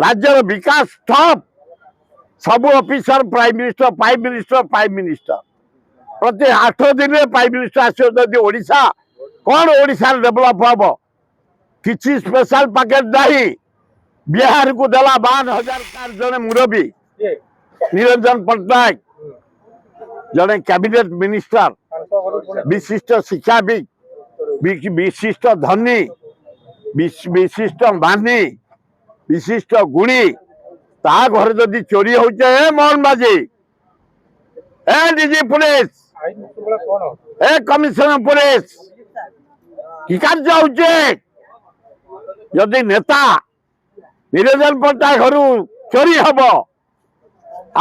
राज्यर विकास ठप सब ऑफिसर प्राइम मिनिस्टर प्रति 8 दिन प्राइम मिनिस्टर आसोशा कौन ओडिशा डेभलप हम किसी स्पेशल पैकेज नहीं बिहार को देला 52,000 जड़े मुरबी निरंजन पट्टनायक जड़े कैबिनेट मिनिस्टर विशिष्ट शिक्षाविद विशिष्ट धनी विशिष्ट मानी विशिष्ट गुणी ता घर जदि चोरी होचे मोहन बाजी ए डीजी पुलिस ए कमिशनर पुलिस कि कार्य होचे जदि नेता निरंजन पट्टनायक घर चोरी हम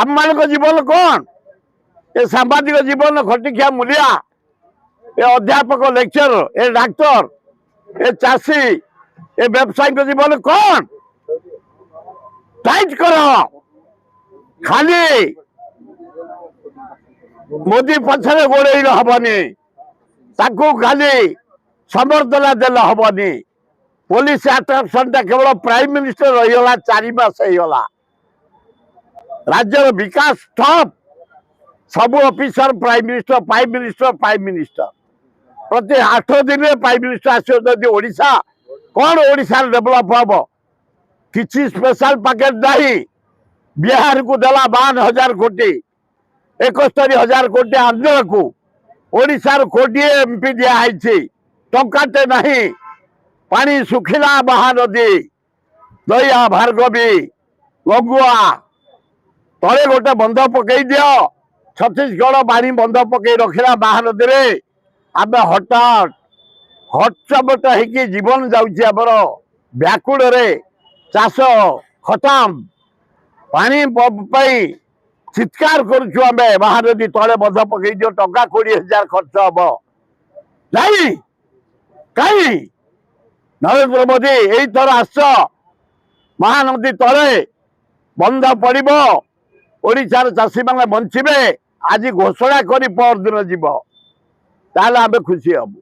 आम मान जीवन कौन ए सांबादिक जीवन खटिखिया मूलिया ए अध्यापक लेक्चर ए डाक्तर ए चाषी ए व्यवसायी जीवन कौन टाइट कर खाली मोदी पछरे गोड़े हबनी ताकू खाली समर्थना देले हबनी पुलिस अट्राक्शन केवल प्राइम मिनिस्टर रहीगला 4 मास होगा राज्यर विकास ठप सब ऑफिसर प्राइम मिनिस्टर प्रति 8 दिन प्राइम मिनिस्टर आसोशा कौन ओडिशा डेभलप हम किसी स्पेशल पैकेज नहीं बिहार को देला 52,000 कोटी 71,000 कोटी आंध्र को ओडिशार कोटी एमपी दिखाई टंकाटे नहीं पानी सुखिला महानदी दया भार्गवी लगुआ तले गोटे बंध पकई दियो छत्तीसगढ़ पानी बंध पकई रखला महानदी रे आम हठात हटचमट हो जीवन जामर व्याकुल रे चाष खतम पानी चित्कार करुचु आम महानदी तले बंध पकई दियो टंका 20,000 खर्च हम नहीं कहीं नरेंद्र मोदी यही थर आस महानदी तले बंध पड़ो ओडिशार चाषी मैंने बंचे आज घोषणा कर पर दिन जीव ताल आम खुशी हबू।